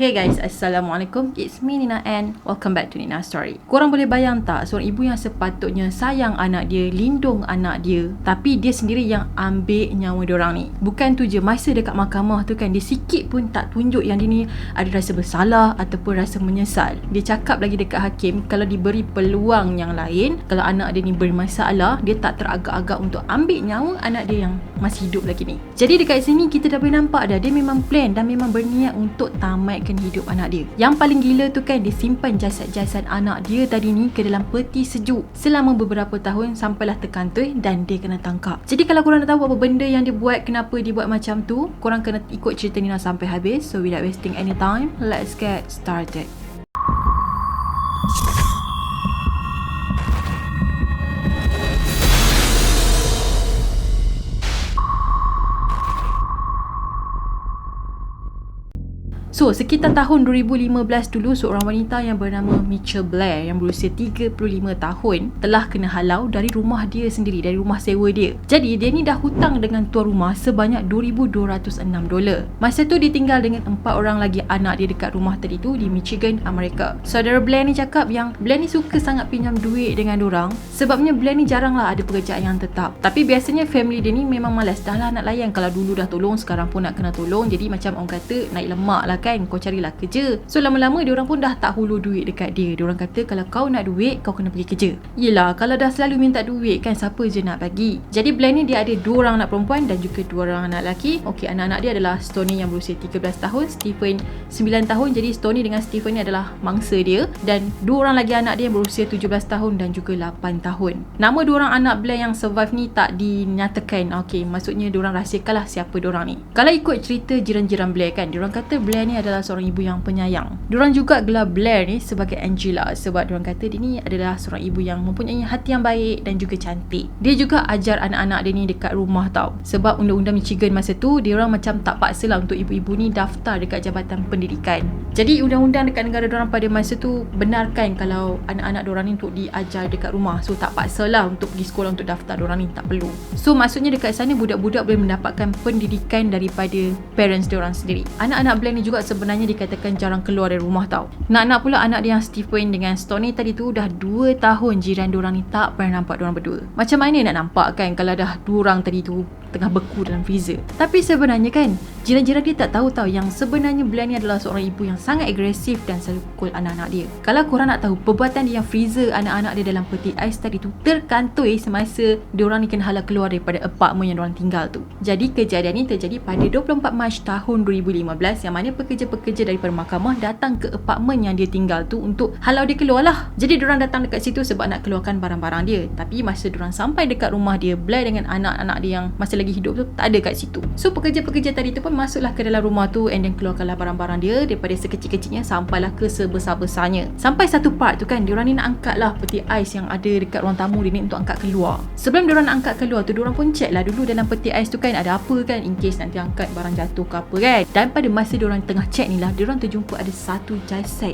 Hey guys, Assalamualaikum. It's me Nina and welcome back to Nina Story. Korang boleh bayang tak seorang ibu yang sepatutnya sayang anak dia, lindung anak dia, tapi dia sendiri yang ambil nyawa diorang ni. Bukan tu je, masa dekat mahkamah tu kan, dia sikit pun tak tunjuk yang dia ni ada rasa bersalah ataupun rasa menyesal. Dia cakap lagi dekat hakim, kalau diberi peluang yang lain, kalau anak dia ni bermasalah, dia tak teragak-agak untuk ambil nyawa anak dia yang masih hidup lagi ni. Jadi dekat sini kita dah boleh nampak dah, dia memang plan dan memang berniat untuk tamatkan hidup anak dia. Yang paling gila tu kan, dia simpan jasad-jasad anak dia tadi ni ke dalam peti sejuk selama beberapa tahun sampailah terkantoi dan dia kena tangkap. Jadi kalau korang nak tahu apa benda yang dia buat, kenapa dia buat macam tu, korang kena ikut cerita Nina sampai habis. So without wasting any time, let's get started. So, sekitar tahun 2015 dulu, seorang wanita yang bernama Mitchell Blair yang berusia 35 tahun telah kena halau dari rumah dia sendiri, dari rumah sewa dia. Jadi, dia ni dah hutang dengan tuan rumah sebanyak $2,206. Masa tu dia tinggal dengan 4 orang lagi anak dia dekat rumah tadi tu di Michigan, Amerika. Saudara Blair ni cakap yang Blair ni suka sangat pinjam duit dengan dorang sebabnya Blair ni jarang lah ada pekerjaan yang tetap. Tapi biasanya family dia ni memang malas dah lah nak layan. Kalau dulu dah tolong, sekarang pun nak kena tolong. Jadi macam orang kata naik lemak lah kan, kau carilah kerja. So lama-lama diorang pun dah tak hulu duit dekat dia. Diorang kata kalau kau nak duit, kau kena pergi kerja. Yelah, kalau dah selalu minta duit kan, siapa je nak bagi. Jadi Blair ni dia ada 2 orang anak perempuan dan juga 2 orang anak lelaki. Okey, anak-anak dia adalah Stoney yang berusia 13 tahun, Stephen 9 tahun. Jadi Stoney dengan Stephen ni adalah mangsa dia. Dan 2 orang lagi anak dia yang berusia 17 tahun dan juga 8 tahun. Nama 2 orang anak Blair yang survive ni tak dinyatakan. Okey, maksudnya diorang rahsiakanlah siapa diorang ni. Kalau ikut cerita jiran-jiran Blair kan, diorang kata Blair ni adalah seorang ibu yang penyayang. Diorang juga gelar Blair ni sebagai Angela sebab diorang kata dia ni adalah seorang ibu yang mempunyai hati yang baik dan juga cantik. Dia juga ajar anak-anak dia ni dekat rumah tau. Sebab undang-undang Michigan masa tu, diorang macam tak paksa lah untuk ibu-ibu ni daftar dekat Jabatan Pendidikan. Jadi undang-undang dekat negara diorang pada masa tu benarkan kalau anak-anak diorang ni untuk diajar dekat rumah. So tak paksa lah untuk pergi sekolah untuk daftar, diorang ni tak perlu. So maksudnya dekat sana budak-budak boleh mendapatkan pendidikan daripada parents diorang sendiri. Anak-anak Blair ni juga sebenarnya dikatakan jarang keluar dari rumah tau. Nak pula anak dia yang Stephen dengan Stoney tadi tu dah 2 tahun jiran diorang ni tak pernah nampak diorang berdua. Macam mana nak nampak kan kalau dah 2 orang tadi tu tengah beku dalam freezer. Tapi sebenarnya kan, jiran-jiran dia tak tahu yang sebenarnya Blair ni adalah seorang ibu yang sangat agresif dan selalu pukul anak-anak dia. Kalau korang nak tahu, perbuatan dia yang freezer anak-anak dia dalam peti ais tadi tu terkantoi semasa diorang ni kena halau keluar daripada apartmen yang diorang tinggal tu. Jadi kejadian ni terjadi pada 24 Mac tahun 2015 yang mana pekerja-pekerja daripada mahkamah datang ke apartmen yang dia tinggal tu untuk halau dia keluar lah. Jadi diorang datang dekat situ sebab nak keluarkan barang-barang dia. Tapi masa diorang sampai dekat rumah dia, Blair dengan anak-anak dia yang masih lagi hidup tu tak ada kat situ. So pekerja-pekerja tadi tu pun masuklah ke dalam rumah tu and then keluarkanlah barang-barang dia daripada sekecil-kecilnya sampailah ke sebesar-besarnya. Sampai satu part tu kan, diorang ni nak angkat lah peti ais yang ada dekat ruang tamu dia ni untuk angkat keluar. Sebelum diorang nak angkat keluar tu, diorang pun check lah dulu dalam peti ais tu kan ada apa kan, in case nanti angkat barang jatuh ke apa kan. Dan pada masa diorang tengah check ni lah, diorang terjumpa ada satu jasad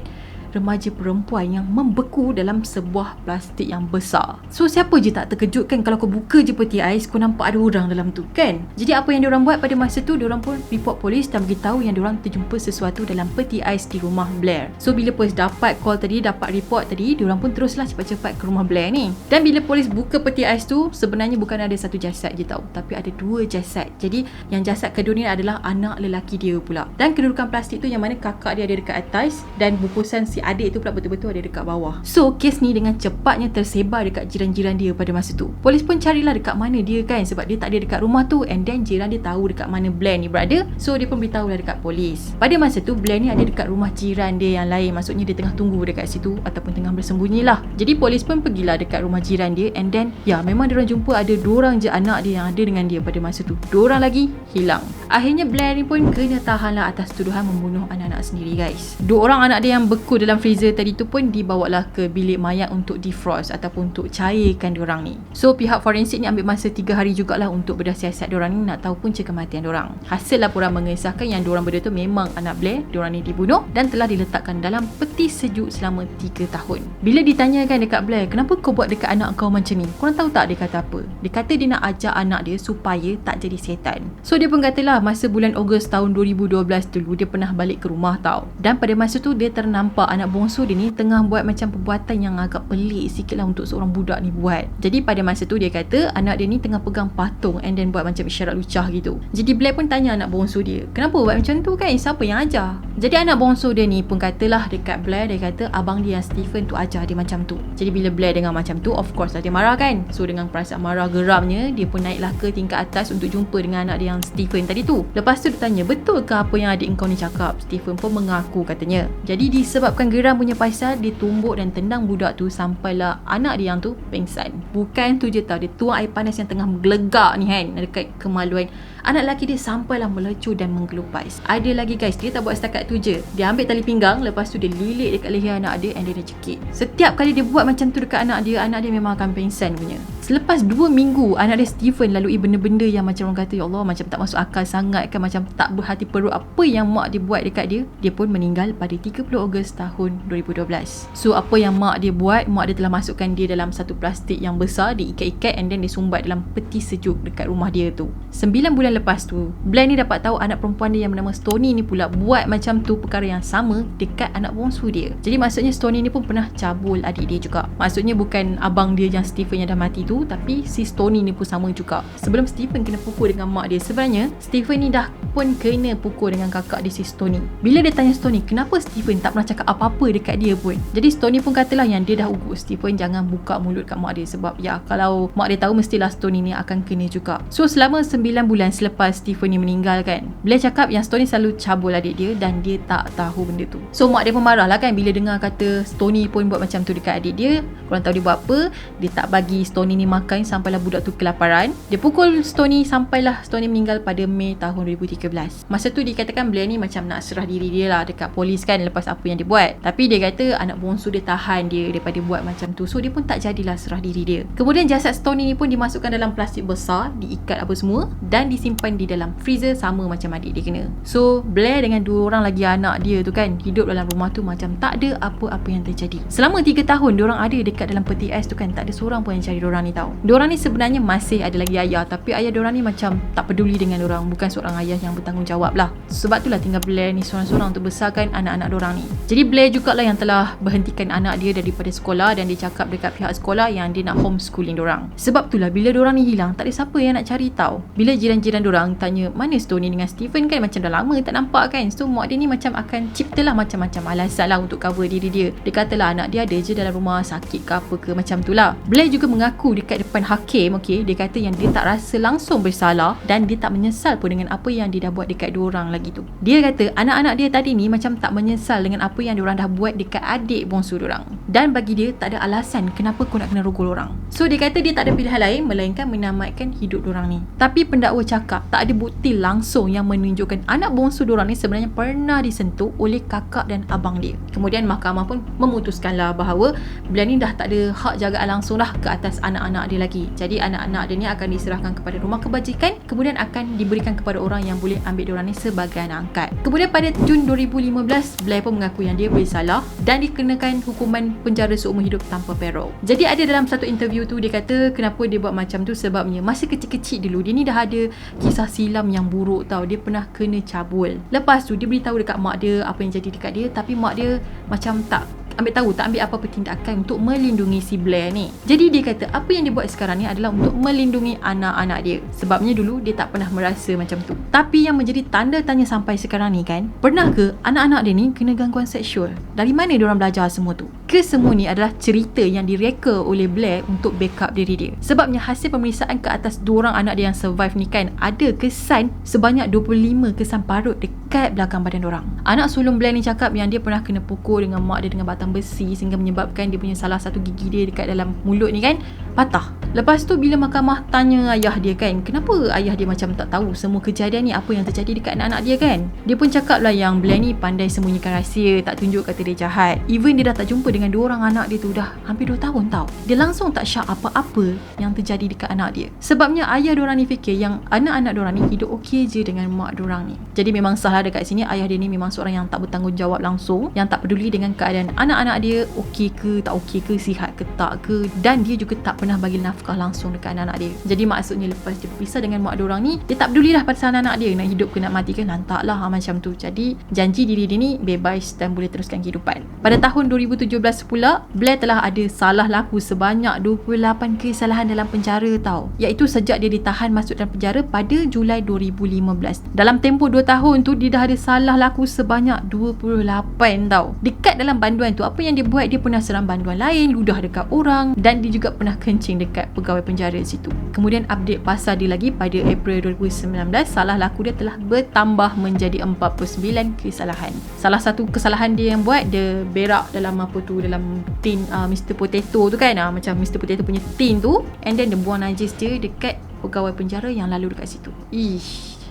remaja perempuan yang membeku dalam sebuah plastik yang besar. So siapa je tak terkejut kan kalau kau buka je peti ais, kau nampak ada orang dalam tu kan. Jadi apa yang diorang buat pada masa tu, diorang pun report polis dan beritahu yang diorang terjumpa sesuatu dalam peti ais di rumah Blair. So bila polis dapat call tadi, dapat report tadi, diorang pun teruslah cepat-cepat ke rumah Blair ni. Dan bila polis buka peti ais tu, sebenarnya bukan ada satu jasad je tau, tapi ada 2 jasad. Jadi yang jasad kedua ni adalah anak lelaki dia pula. Dan kedudukan plastik tu yang mana kakak dia ada dekat atas dan bungkusan si adik tu pula betul-betul ada dekat bawah. So kes ni dengan cepatnya tersebar dekat jiran-jiran dia pada masa tu. Polis pun carilah dekat mana dia kan, sebab dia tak ada dekat rumah tu, and then jiran dia tahu dekat mana Blair ni berada. So dia pun beritahulah dekat polis. Pada masa tu Blair ni ada dekat rumah jiran dia yang lain, maksudnya dia tengah tunggu dekat situ ataupun tengah bersembunyi lah. Jadi polis pun pergilah dekat rumah jiran dia, and then ya memang diorang jumpa ada 2 orang je anak dia yang ada dengan dia pada masa tu. 2 orang lagi hilang. Akhirnya Blair ni pun kena tahanlah atas tuduhan membunuh anak-anak sendiri guys. 2 orang anak dia yang beku dalam dalam freezer tadi tu pun dibawalah ke bilik mayat untuk defrost ataupun untuk cairkan diorang ni. So pihak forensik ni ambil masa 3 hari jugalah untuk bedah siasat diorang ni nak tahu punca kematian diorang. Hasil laporan mengesahkan yang diorang berdua tu memang anak Blair, diorang ni dibunuh dan telah diletakkan dalam peti sejuk selama 3 tahun. Bila ditanyakan dekat Blair, kenapa kau buat dekat anak kau macam ni? Korang tahu tak dia kata apa? Dia kata dia nak ajar anak dia supaya tak jadi setan. So dia pun katalah masa bulan Ogos tahun 2012 dulu dia pernah balik ke rumah tau. Dan pada masa tu dia ternampak anak bongsu dia ni tengah buat macam perbuatan yang agak pelik sikit lah untuk seorang budak ni buat. Jadi pada masa tu dia kata anak dia ni tengah pegang patung and then buat macam isyarat lucah gitu. Jadi Blair pun tanya anak bongsu dia, kenapa buat macam tu kan? Siapa yang ajar? Jadi anak bongsu dia ni pun katalah dekat Blair, dia kata abang dia yang Stephen tu ajar dia macam tu. Jadi bila Blair dengar macam tu, of course lah dia marah kan. So dengan perasaan marah geramnya, dia pun naiklah ke tingkat atas untuk jumpa dengan anak dia yang Stephen tadi tu. Lepas tu dia tanya, betul ke apa yang adik kau ni cakap? Stephen pun mengaku katanya. Jadi disebabkan geram punya pasal, dia tumbuk dan tendang budak tu sampailah anak dia yang tu pengsan. Bukan tu je tau, dia tuang air panas yang tengah menggelegak ni kan dekat kemaluan anak lelaki dia sampailah melecur dan menggelupas. Ada lagi guys, dia tak buat setakat tu je. Dia ambil tali pinggang, lepas tu dia lilit dekat leher anak dia and dia cekik. Setiap kali dia buat macam tu dekat anak dia memang akan pengsan punya. Selepas 2 minggu, anak dia Stephen lalui benda-benda yang macam orang kata, ya Allah, macam tak masuk akal sangat kan, macam tak berhati perut apa yang mak dia buat dekat dia. Dia pun meninggal pada 30 Ogos tahun 2012. So apa yang mak dia buat, mak dia telah masukkan dia dalam satu plastik yang besar, diikat-ikat and then disumbat dalam peti sejuk dekat rumah dia tu. 9 bulan lepas tu, Blair ni dapat tahu anak perempuan dia yang bernama Stoney ni pula buat macam tu, perkara yang sama dekat anak bongsu dia. Jadi maksudnya Stoney ni pun pernah cabul adik dia juga. Maksudnya bukan abang dia yang Stephen yang dah mati tu, tapi si Stoney ni pun sama juga. Sebelum Stephen kena pukul dengan mak dia, sebenarnya Stephen ni dah pun kena pukul dengan kakak dia si Stoney. Bila dia tanya Stoney, kenapa Stephen tak pernah cakap apa-apa dekat dia pun? Jadi Stoney pun katalah yang dia dah ugut Stephen jangan buka mulut kat mak dia, sebab ya kalau mak dia tahu mestilah Stoney ni akan kena juga. So selama 9 bulan selepas Stephen ni meninggal kan, Blair cakap yang Stoney selalu cabul adik dia dan dia tak tahu benda tu. So mak dia pun marah lah kan bila dengar kata Stoney pun buat macam tu dekat adik dia. Korang tahu dia buat apa? Dia tak bagi Stoney ni makan sampailah budak tu kelaparan. Dia pukul Stoney sampailah Stoney meninggal pada Mei tahun 2013. Masa tu dikatakan Blair ni macam nak serah diri dia lah dekat polis kan lepas apa yang dia buat. Tapi dia kata anak bongsu dia tahan dia daripada buat macam tu. So dia pun tak jadilah serah diri dia. Kemudian jasad Stoney ni pun dimasukkan dalam plastik besar, diikat apa semua dan disimpan di dalam freezer sama macam adik dia kena. So Blair dengan 2 orang lagi anak dia tu kan hidup dalam rumah tu macam tak ada apa-apa yang terjadi. Selama 3 tahun diorang ada dekat dalam peti ais tu kan, tak ada seorang pun yang cari diorang ni tau. Diorang ni sebenarnya masih ada lagi ayah, tapi ayah diorang ni macam tak peduli dengan diorang, bukan seorang ayah yang bertanggungjawab lah. Sebab itulah tinggal Blair ni seorang-seorang untuk besarkan anak-anak diorang ni. Jadi Blair jugalah yang telah berhentikan anak dia daripada sekolah dan dia cakap dekat pihak sekolah yang dia nak homeschooling diorang. Sebab itulah bila diorang ni hilang, tak ada siapa yang nak cari tau. Bila jiran-jiran diorang tanya mana Stoney dengan Stephen kan macam dah lama tak nampak kan. So mak dia ni macam akan ciptalah macam-macam alasan lah untuk cover diri dia. Dia katalah anak dia ada je dalam rumah sakit ke apa ke macam tu lah. Blair juga mengaku dekat depan hakim, okay, dia kata yang dia tak rasa langsung bersalah dan dia tak menyesal pun dengan apa yang dia dah buat dekat 2 orang lagi tu. Dia kata anak-anak dia tadi ni macam tak menyesal dengan apa yang diorang dah buat dekat adik bongsu diorang. Dan bagi dia tak ada alasan kenapa kau nak kena rogol orang. So dia kata dia tak ada pilihan lain melainkan menamatkan hidup diorang ni. Tapi pendakwa cakap tak ada bukti langsung yang menunjukkan anak bongsu diorang ni sebenarnya pernah disentuh oleh kakak dan abang dia. Kemudian mahkamah pun memutuskanlah bahawa Blair ni dah tak ada hak jagaan langsung lah ke atas anak-anak dia lagi. Jadi anak-anak dia ni akan diserahkan kepada rumah kebajikan, kemudian akan diberikan kepada orang yang boleh ambil diorang ni sebagai anak angkat. Kemudian pada Jun 2015, Blair pun mengaku yang dia bersalah dan dikenakan hukuman penjara seumur hidup tanpa parole. Jadi ada dalam satu interview tu dia kata kenapa dia buat macam tu sebabnya masa kecil-kecil dulu dia ni dah ada kisah silam yang buruk tau. Dia pernah kena cabul. Lepas tu dia beritahu dekat mak dia apa yang jadi dekat dia, tapi mak dia macam tak ambil apa-apa tindakan untuk melindungi si Blair ni. Jadi dia kata apa yang dia buat sekarang ni adalah untuk melindungi anak-anak dia. Sebabnya dulu dia tak pernah merasa macam tu. Tapi yang menjadi tanda tanya sampai sekarang ni kan, pernah ke anak-anak dia ni kena gangguan seksual? Dari mana diorang belajar semua tu? Kesemua ni adalah cerita yang direka oleh Blair untuk backup diri dia. Sebabnya hasil pemeriksaan ke atas 2 orang anak dia yang survive ni kan, ada kesan sebanyak 25 kesan parut dekat belakang badan diorang. Anak sulung Blair ni cakap yang dia pernah kena pukul dengan mak dia dengan batang besi sehingga menyebabkan dia punya salah satu gigi dia dekat dalam mulut ni kan patah. Lepas tu bila mahkamah tanya ayah dia kan, kenapa ayah dia macam tak tahu semua kejadian ni, apa yang terjadi dekat anak-anak dia kan. Dia pun cakap lah yang Blair ni pandai sembunyikan rahsia, tak tunjuk kata dia jahat. Even dia dah tak jumpa dengan 2 orang anak dia tu dah hampir 2 tahun tau. Dia langsung tak syak apa-apa yang terjadi dekat anak dia. Sebabnya ayah diorang ni fikir yang anak-anak diorang ni hidup okey je dengan mak diorang ni. Jadi memang salah dekat sini, ayah dia ni memang seorang yang tak bertanggungjawab langsung, yang tak peduli dengan keadaan anak-anak dia okey ke tak okey ke, sihat ke tak ke, dan dia juga tak pernah bagi nafkah langsung dekat anak-anak dia. Jadi maksudnya lepas dia berpisah dengan mak diorang ni, dia tak peduli dah pasal anak-anak dia nak hidup ke nak mati ke, lantak lah macam tu. Jadi janji diri dia ni bebas dan boleh teruskan kehidupan. Pada tahun 2017 pula, Blair telah ada salah laku sebanyak 28 kesalahan dalam penjara tau. Iaitu sejak dia ditahan masuk dalam penjara pada Julai 2015. Dalam tempoh 2 tahun tu dia dah ada salah laku sebanyak 28 tau. Dekat dalam banduan tu, apa yang dia buat, dia pernah seram banduan lain, ludah dekat orang, dan dia juga pernah kencing dekat pegawai penjara situ. Kemudian update pasal dia lagi pada April 2019, salah laku dia telah bertambah menjadi 49 kesalahan. Salah satu kesalahan dia yang buat, dia berak dalam apa tu, dalam tin Mr. Potato tu kan, macam Mr. Potato punya tin tu, and then dia buang najis dia dekat pegawai penjara yang lalu dekat situ. Ish,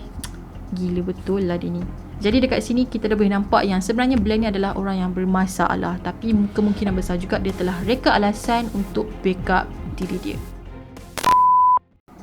gila betul lah dia ni. Jadi dekat sini kita dah boleh nampak yang sebenarnya Blair ni adalah orang yang bermasalah, tapi kemungkinan besar juga dia telah reka alasan untuk backup diri dia.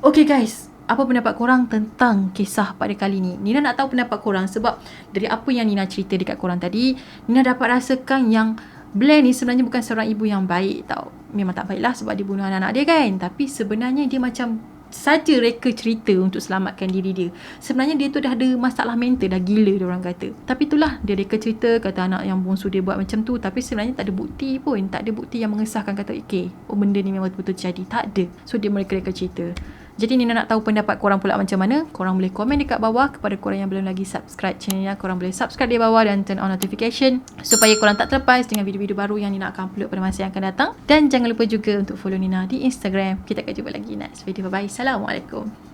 Okay guys, apa pendapat korang tentang kisah pada kali ni? Nina nak tahu pendapat korang sebab dari apa yang Nina cerita dekat korang tadi, Nina dapat rasakan yang Blair ni sebenarnya bukan seorang ibu yang baik tau. Memang tak baiklah sebab dia bunuh anak-anak dia kan, tapi sebenarnya dia macam saja reka cerita untuk selamatkan diri dia. Sebenarnya dia tu dah ada masalah mental, dah gila dia orang kata. Tapi itulah, dia reka cerita kata anak yang bongsu dia buat macam tu, tapi sebenarnya tak ada bukti pun. Tak ada bukti yang mengesahkan kata okay, oh benda ni memang betul-betul jadi. Tak ada. So dia mereka-reka cerita. Jadi Nina nak tahu pendapat korang pula macam mana. Korang boleh komen dekat bawah. Kepada korang yang belum lagi subscribe channel ni, korang boleh subscribe di bawah dan turn on notification supaya korang tak terlepas dengan video-video baru yang Nina akan upload pada masa yang akan datang. Dan jangan lupa juga untuk follow Nina di Instagram. Kita akan jumpa lagi next video. Bye bye. Assalamualaikum.